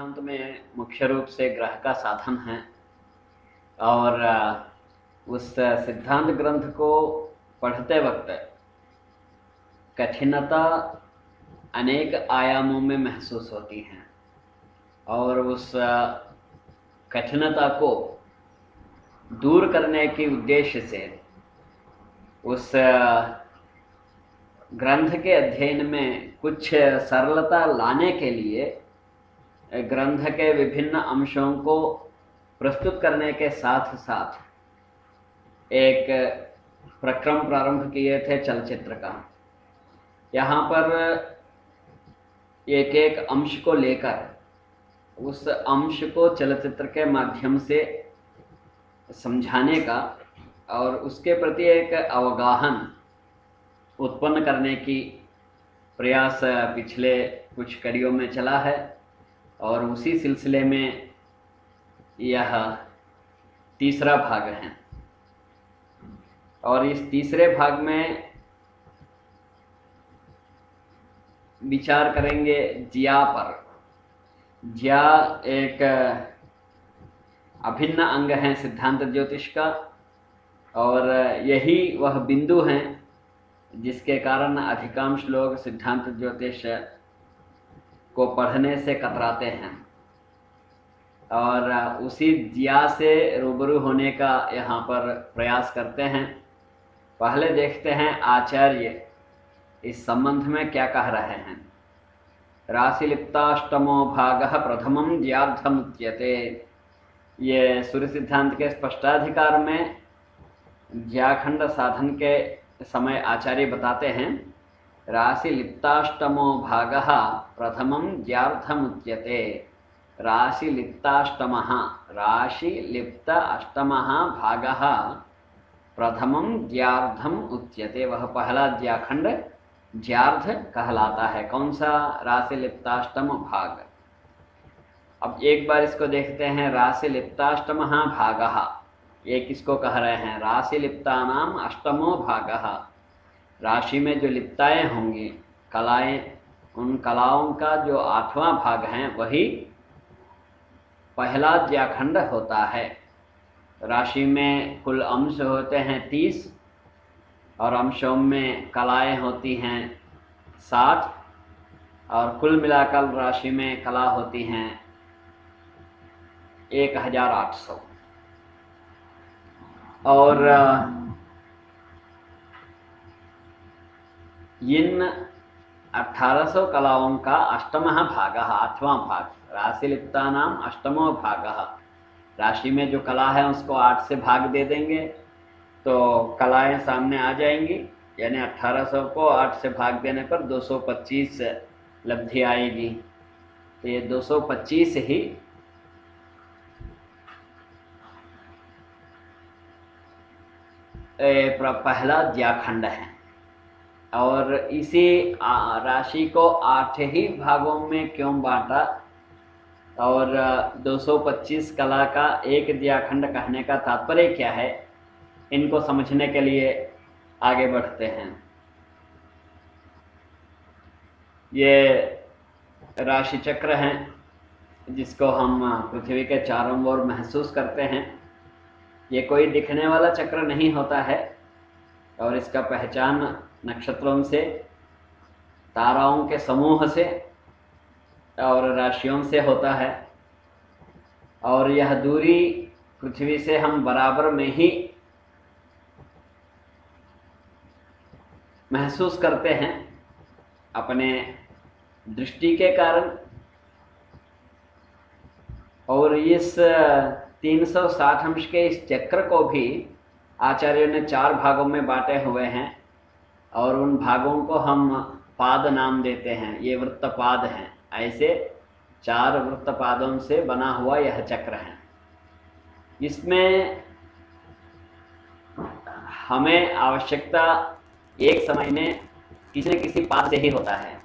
सिद्धांत में मुख्य रूप से ग्रह का साधन है और उस सिद्धांत ग्रंथ को पढ़ते वक्त कठिनता अनेक आयामों में महसूस होती है और उस कठिनता को दूर करने के उद्देश्य से उस ग्रंथ के अध्ययन में कुछ सरलता लाने के लिए ग्रंथ के विभिन्न अंशों को प्रस्तुत करने के साथ साथ एक प्रक्रम प्रारंभ किए थे चलचित्र का। यहाँ पर एक एक अंश को लेकर उस अंश को चलचित्र के माध्यम से समझाने का और उसके प्रति एक अवगाहन उत्पन्न करने की प्रयास पिछले कुछ कड़ियों में चला है और उसी सिलसिले में यह तीसरा भाग है। और इस तीसरे भाग में विचार करेंगे ज्या पर। ज्या एक अभिन्न अंग है सिद्धांत ज्योतिष का और यही वह बिंदु है जिसके कारण अधिकांश लोग सिद्धांत ज्योतिष को पढ़ने से कतराते हैं और उसी ज्या से रूबरू होने का यहाँ पर प्रयास करते हैं। पहले देखते हैं आचार्य इस संबंध में क्या कह रहे हैं। राशिलिप्ताष्टमो भागः प्रथमं ज्यार्थमुच्यते। ये सूर्य सिद्धांत के स्पष्टाधिकार में ज्याखंड साधन के समय आचार्य बताते हैं राशिलिप्ताष्टमो भागः प्रथमं ज्यार्थमुच्यते। राशिलिप्ताष्टमः राशिलिप्त अष्टमः भागः प्रथमं ज्यार्थम उच्यते। वह पहला ज्याखंड ज्यार्थ कहलाता है। कौन सा? राशिलिप्ताष्टम भाग। अब एक बार इसको देखते हैं। राशिलिप्ताष्टमः भागः, ये किसको कह रहे हैं? राशिलिप्तानाम अष्टमो भागः। राशि में जो लिप्ताएं होंगी, कलाएं, उन कलाओं का जो 8वां भाग है वही पहला ज्याखंड होता है। राशि में कुल अंश होते हैं 30 और अंशों में कलाएं होती हैं 60 और कुल मिलाकर राशि में कला होती हैं 1800। और इन 1800 कलाओं का अष्टमः भागः, 8वां भाग, राशिलिप्तानाम अष्टमो भागः। राशि में जो कला है उसको 8 से भाग दे देंगे तो कलाएं सामने आ जाएंगी, यानी 1800 को 8 से भाग देने पर 225 लब्धि आएगी। तो ये 225 ही पहला ज्याखंड है। और इसी राशि को 8 ही भागों में क्यों बांटा और 225 कला का एक ज्याखंड कहने का तात्पर्य क्या है, इनको समझने के लिए आगे बढ़ते हैं। ये राशि चक्र हैं जिसको हम पृथ्वी के चारों ओर महसूस करते हैं। ये कोई दिखने वाला चक्र नहीं होता है और इसका पहचान नक्षत्रों से, ताराओं के समूह से और राशियों से होता है। और यह दूरी पृथ्वी से हम बराबर में ही महसूस करते हैं अपने दृष्टि के कारण। और इस 360 अंश के इस चक्र को भी आचार्यों ने 4 भागों में बांटे हुए हैं और उन भागों को हम पाद नाम देते हैं। ये वृत्तपाद हैं। ऐसे 4 वृत्तपादों से बना हुआ यह चक्र है। इसमें हमें आवश्यकता एक समय में किसी न किसी पाद से ही होता है,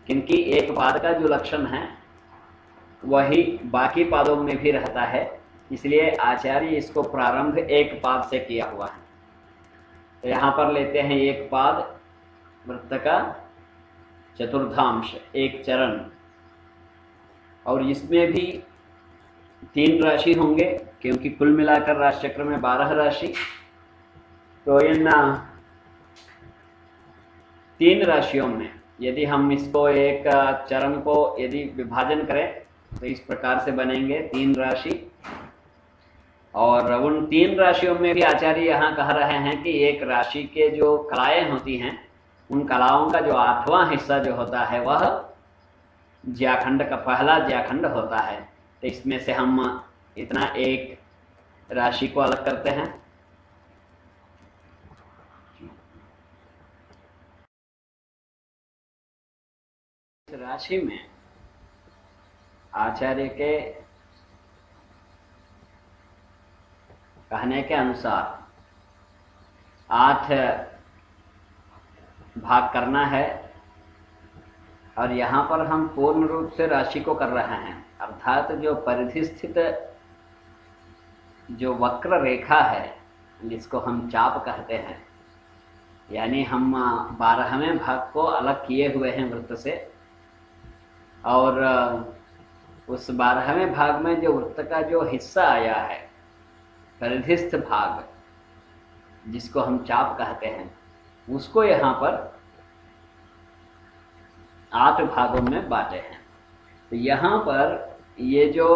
क्योंकि एक पाद का जो लक्षण है वही बाकी पादों में भी रहता है। इसलिए आचार्य इसको प्रारंभ एक पाद से किया हुआ है। तो यहाँ पर लेते हैं एक पाद, वृत्त का चतुर्थांश, एक चरण। और इसमें भी 3 राशि होंगे, क्योंकि कुल मिलाकर राशि चक्र में 12 राशि। तो इन 3 राशियों में यदि हम इसको एक चरण को यदि विभाजन करें तो इस प्रकार से बनेंगे 3 राशि। और उन 3 राशियों में भी आचार्य यहाँ कह रहे हैं कि एक राशि के जो कलाएं होती हैं, उन कलाओं का जो 8वां हिस्सा जो होता है वह ज्याखंड का पहला ज्याखंड होता है। तो इसमें से हम इतना एक राशि को अलग करते हैं। इस राशि में आचार्य के कहने के अनुसार 8 भाग करना है, और यहाँ पर हम पूर्ण रूप से राशि को कर रहे हैं, अर्थात जो परिधि स्थित जो वक्र रेखा है जिसको हम चाप कहते हैं, यानी हम 12वें भाग को अलग किए हुए हैं वृत्त से, और उस 12वें भाग में जो वृत्त का जो हिस्सा आया है, परिधिस्थ भाग जिसको हम चाप कहते हैं, उसको यहाँ पर 8 भागों में बांटे हैं। तो यहाँ पर ये जो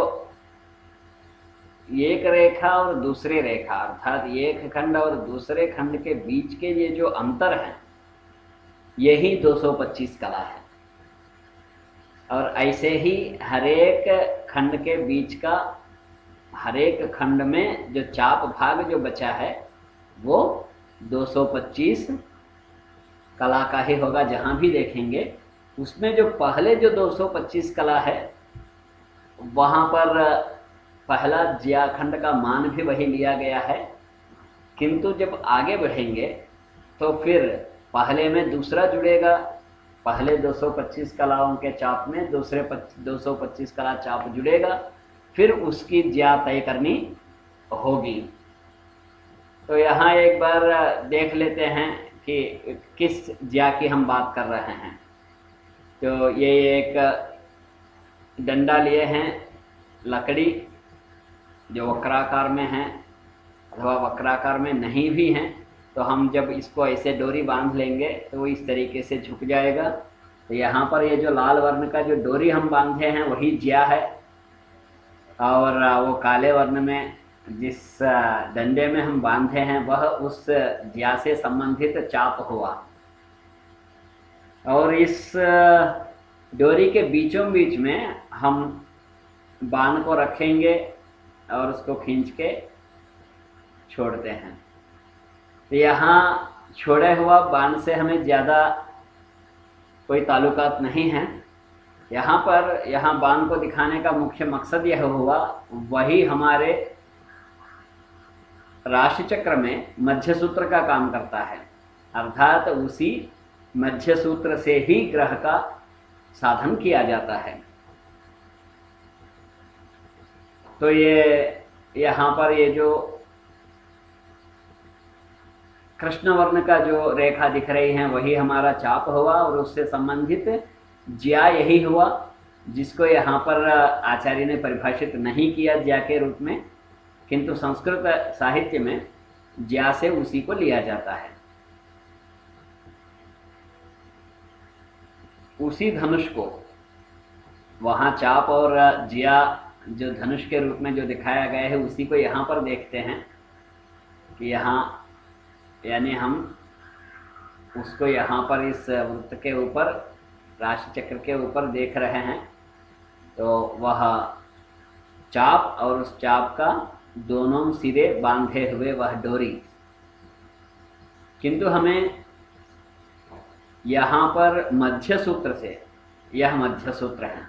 एक रेखा और दूसरी रेखा, अर्थात एक खंड और दूसरे खंड के बीच के ये जो अंतर है, यही 225 कला है। और ऐसे ही हरेक खंड के बीच का, हरेक खंड में जो चाप भाग जो बचा है वो 225 कला का ही होगा। जहाँ भी देखेंगे उसमें जो पहले जो 225 कला है, वहाँ पर पहला ज्याखंड का मान भी वही लिया गया है, किंतु जब आगे बढ़ेंगे तो फिर पहले में दूसरा जुड़ेगा। पहले 225 कलाओं के चाप में दूसरे 225 कला चाप जुड़ेगा, फिर उसकी ज्या तय करनी होगी। तो यहाँ एक बार देख लेते हैं कि किस ज्या की हम बात कर रहे हैं। तो ये एक डंडा लिए हैं, लकड़ी जो वक्राकार में है अथवा वक्राकार में नहीं भी हैं, तो हम जब इसको ऐसे डोरी बांध लेंगे तो वो इस तरीके से झुक जाएगा। तो यहाँ पर ये जो लाल वर्ण का जो डोरी हम बांधे हैं वही ज्या है, और वो काले वर्ण में जिस डंडे में हम बांधे हैं वह उस ज्या से संबंधित चाप हुआ। और इस डोरी के बीचों बीच में हम बाण को रखेंगे और उसको खींच के छोड़ते हैं। तो यहाँ छोड़े हुआ बाण से हमें ज़्यादा कोई ताल्लुकात नहीं है। यहाँ बाण को दिखाने का मुख्य मकसद यह हुआ, वही हमारे राशि चक्र में मध्य सूत्र का काम करता है, अर्थात उसी मध्य सूत्र से ही ग्रह का साधन किया जाता है। तो ये यहाँ पर ये जो कृष्ण वर्ण का जो रेखा दिख रही है वही हमारा चाप हुआ, और उससे संबंधित ज्या यही हुआ, जिसको यहाँ पर आचार्य ने परिभाषित नहीं किया ज्या के रूप में, किंतु संस्कृत साहित्य में ज्या से उसी को लिया जाता है। उसी धनुष को वहाँ चाप और ज्या जो धनुष के रूप में जो दिखाया गया है, उसी को यहाँ पर देखते हैं कि यहाँ यानी हम उसको यहाँ पर इस वृत्त के ऊपर, राशि चक्र के ऊपर देख रहे हैं। तो वह चाप और उस चाप का दोनों सिरे बांधे हुए वह डोरी, किंतु हमें यहाँ पर मध्य सूत्र से, यह मध्य सूत्र है,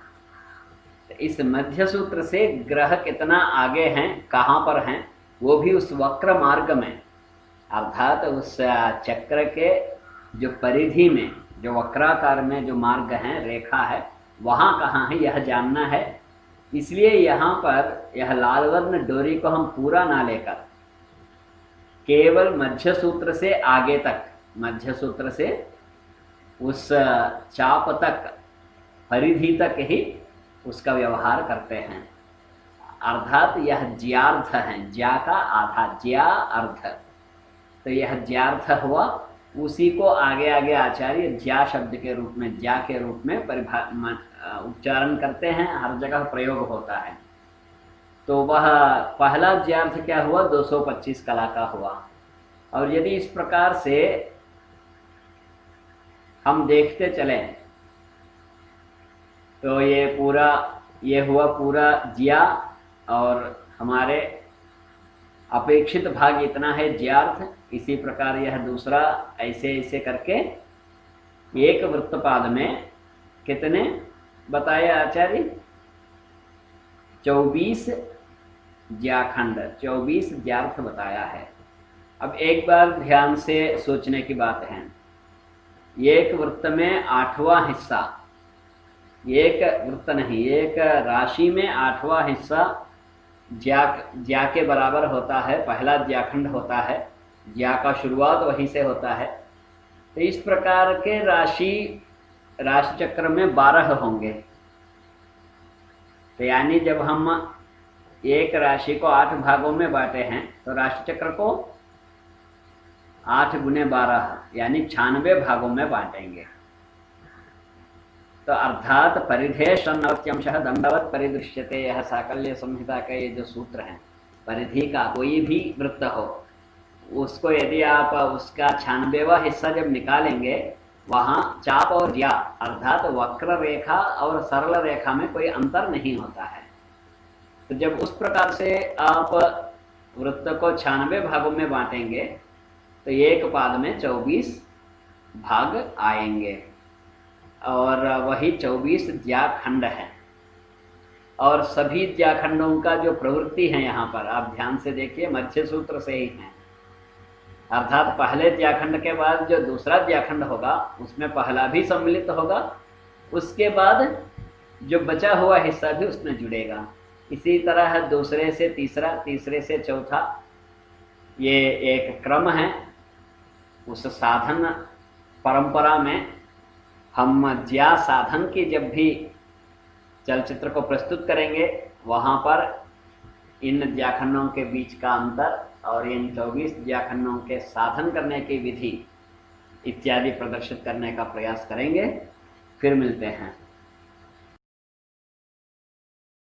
इस मध्य सूत्र से ग्रह कितना आगे हैं, कहाँ पर हैं, वो भी उस वक्र मार्ग में, अर्थात उस चक्र के जो परिधि में, जो वक्राकार में जो मार्ग है, रेखा है, वहाँ कहाँ है यह जानना है। इसलिए यहाँ पर यह लाल वर्ण डोरी को हम पूरा ना लेकर केवल मध्य सूत्र से आगे तक, मध्य सूत्र से उस चाप तक, परिधि तक ही उसका व्यवहार करते हैं। अर्थात यह ज्यार्थ है, ज्या का आधा, ज्या अर्थ, तो यह ज्यार्थ हुआ। उसी को आगे आगे आचार्य ज्या शब्द के रूप में, ज्या के रूप में उच्चारण करते हैं, हर जगह प्रयोग होता है। तो वह पहला ज्यार्थ क्या हुआ, 225 कला का हुआ। और यदि इस प्रकार से हम देखते चले तो ये हुआ पूरा ज्या, और हमारे अपेक्षित भाग इतना है ज्यार्थ। इसी प्रकार यह दूसरा, ऐसे ऐसे करके एक वृत्तपाद में कितने बताए आचार्य, 24 ज्याखंड, 24 ज्यार्थ बताया है। अब एक बार ध्यान से सोचने की बात है, एक वृत्त में 8वां हिस्सा, एक वृत्त नहीं, एक राशि में 8वां हिस्सा ज्या के बराबर होता है, पहला ज्याखंड होता है, ज्या का शुरुआत वहीं से होता है। तो इस प्रकार के राशि चक्र में 12 होंगे। तो यानी जब हम एक राशि को 8 भागों में बांटे हैं तो राशि चक्र को 8 गुने 12 यानी 96 भागों में बांटेंगे। तो अर्थात परिधे षण्णवत्यंशः दंडवत परिदृश्यते, यह साकल्य संहिता का ये जो सूत्र है, परिधि का कोई भी वृत्त हो, उसको यदि आप उसका 96वां हिस्सा जब निकालेंगे, वहाँ चाप और ज्या अर्थात वक्र रेखा और सरल रेखा में कोई अंतर नहीं होता है। तो जब उस प्रकार से आप वृत्त को 96 भागों में बांटेंगे तो एक पाद में 24 भाग आएंगे, और वही 24 ज्याखंड है। और सभी ज्याखंडों का जो प्रवृत्ति है यहाँ पर आप ध्यान से देखिए, मध्य सूत्र से ही है। अर्थात पहले ज्याखंड के बाद जो दूसरा ज्याखंड होगा उसमें पहला भी सम्मिलित होगा, उसके बाद जो बचा हुआ हिस्सा भी उसमें जुड़ेगा। इसी तरह दूसरे से तीसरा, तीसरे से चौथा, ये एक क्रम है। उस साधन परंपरा में हम ज्या साधन की जब भी चलचित्र को प्रस्तुत करेंगे, वहाँ पर इन ज्याखंडों के बीच का अंतर और इन 24 ज्याखंडों के साधन करने की विधि इत्यादि प्रदर्शित करने का प्रयास करेंगे। फिर मिलते हैं।